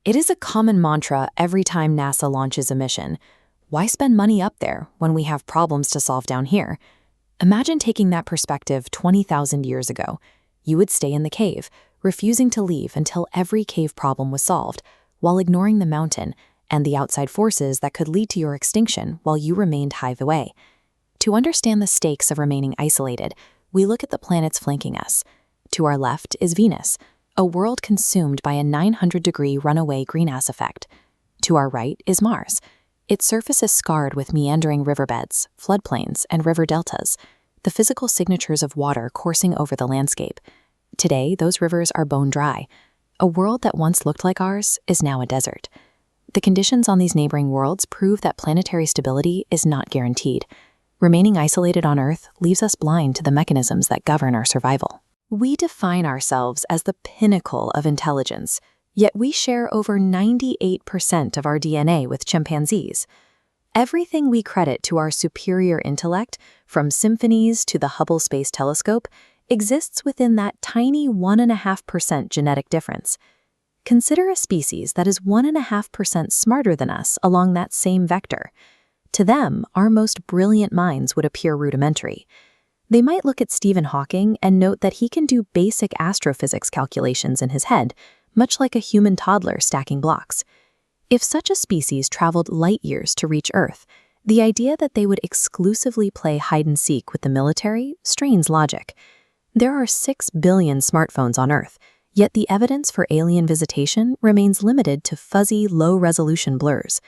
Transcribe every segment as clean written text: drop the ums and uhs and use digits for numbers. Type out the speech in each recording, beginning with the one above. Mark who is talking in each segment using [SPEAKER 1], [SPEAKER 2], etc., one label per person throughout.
[SPEAKER 1] It is a common mantra every time NASA launches a mission. Why spend money up there when we have problems to solve down here? Imagine taking that perspective 20,000 years ago. You would stay in the cave, refusing to leave until every cave problem was solved, while ignoring the mountain and the outside forces that could lead to your extinction while you remained hive away. To understand the stakes of remaining isolated, we look at the planets flanking us. To our left is Venus, a world consumed by a 900-degree runaway greenhouse effect. To our right is Mars. Its surface is scarred with meandering riverbeds, floodplains, and river deltas, the physical signatures of water coursing over the landscape. Today, those rivers are bone dry. A world that once looked like ours is now a desert. The conditions on these neighboring worlds prove that planetary stability is not guaranteed. Remaining isolated on Earth leaves us blind to the mechanisms that govern our survival. We define ourselves as the pinnacle of intelligence, yet we share over 98% of our DNA with chimpanzees. Everything we credit to our superior intellect, from symphonies to the Hubble Space Telescope, exists within that tiny 1.5% genetic difference. Consider a species that is 1.5% smarter than us along that same vector. To them, our most brilliant minds would appear rudimentary. They might look at Stephen Hawking and note that he can do basic astrophysics calculations in his head, much like a human toddler stacking blocks. If such a species traveled light years to reach Earth, the idea that they would exclusively play hide-and-seek with the military strains logic. There are 6 billion smartphones on Earth, yet the evidence for alien visitation remains limited to fuzzy, low-resolution blurs.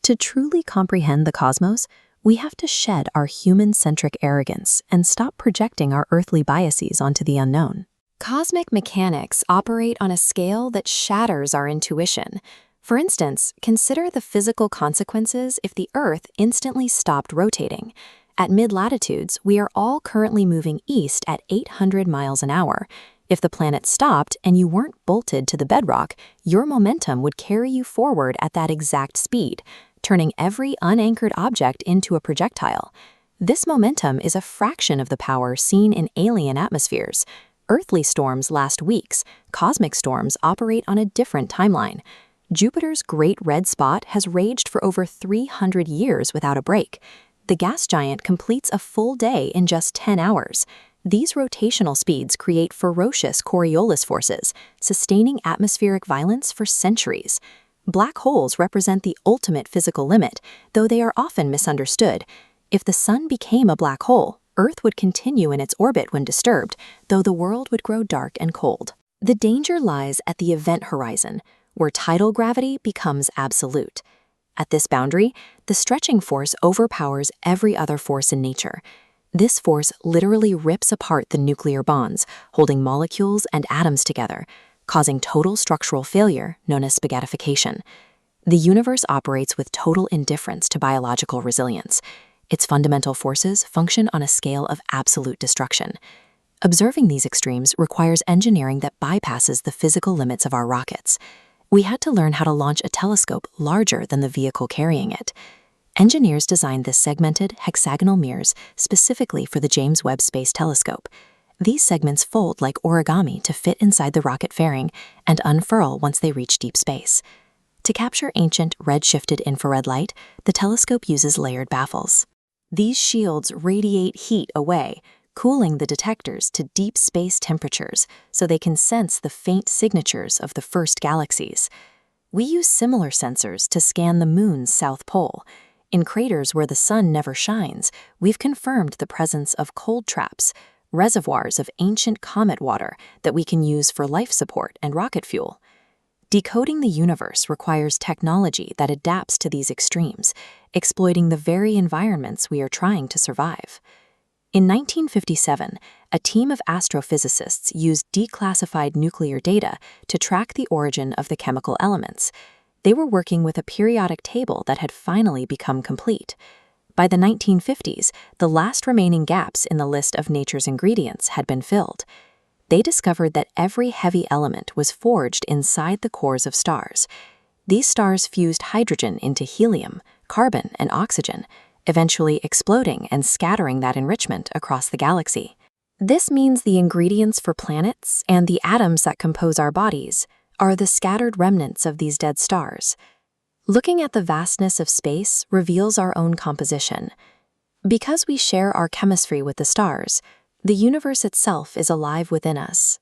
[SPEAKER 1] To truly comprehend the cosmos, we have to shed our human-centric arrogance and stop projecting our earthly biases onto the unknown. Cosmic mechanics operate on a scale that shatters our intuition. For instance, consider the physical consequences if the Earth instantly stopped rotating. At mid-latitudes, we are all currently moving east at 800 miles an hour. If the planet stopped and you weren't bolted to the bedrock, your momentum would carry you forward at that exact speed, turning every unanchored object into a projectile. This momentum is a fraction of the power seen in alien atmospheres. Earthly storms last weeks. Cosmic storms operate on a different timeline. Jupiter's Great Red Spot has raged for over 300 years without a break. The gas giant completes a full day in just 10 hours. These rotational speeds create ferocious Coriolis forces, sustaining atmospheric violence for centuries. Black holes represent the ultimate physical limit, though they are often misunderstood. If the sun became a black hole, Earth would continue in its orbit when disturbed, though the world would grow dark and cold. The danger lies at the event horizon, where tidal gravity becomes absolute. At this boundary, the stretching force overpowers every other force in nature. This force literally rips apart the nuclear bonds, holding molecules and atoms together, causing total structural failure known as spaghettification. The universe operates with total indifference to biological resilience. Its fundamental forces function on a scale of absolute destruction. Observing these extremes requires engineering that bypasses the physical limits of our rockets. We had to learn how to launch a telescope larger than the vehicle carrying it. Engineers designed this segmented, hexagonal mirrors specifically for the James Webb Space Telescope. These segments fold like origami to fit inside the rocket fairing and unfurl once they reach deep space. To capture ancient, red-shifted infrared light, the telescope uses layered baffles. These shields radiate heat away, cooling the detectors to deep space temperatures so they can sense the faint signatures of the first galaxies. We use similar sensors to scan the moon's south pole. In craters where the sun never shines, we've confirmed the presence of cold traps, reservoirs of ancient comet water that we can use for life support and rocket fuel. Decoding the universe requires technology that adapts to these extremes, exploiting the very environments we are trying to survive. In 1957, a team of astrophysicists used declassified nuclear data to track the origin of the chemical elements. They were working with a periodic table that had finally become complete. By the 1950s, the last remaining gaps in the list of nature's ingredients had been filled. They discovered that every heavy element was forged inside the cores of stars. These stars fused hydrogen into helium, carbon, and oxygen, eventually exploding and scattering that enrichment across the galaxy. This means the ingredients for planets and the atoms that compose our bodies are the scattered remnants of these dead stars. Looking at the vastness of space reveals our own composition. Because we share our chemistry with the stars, the universe itself is alive within us.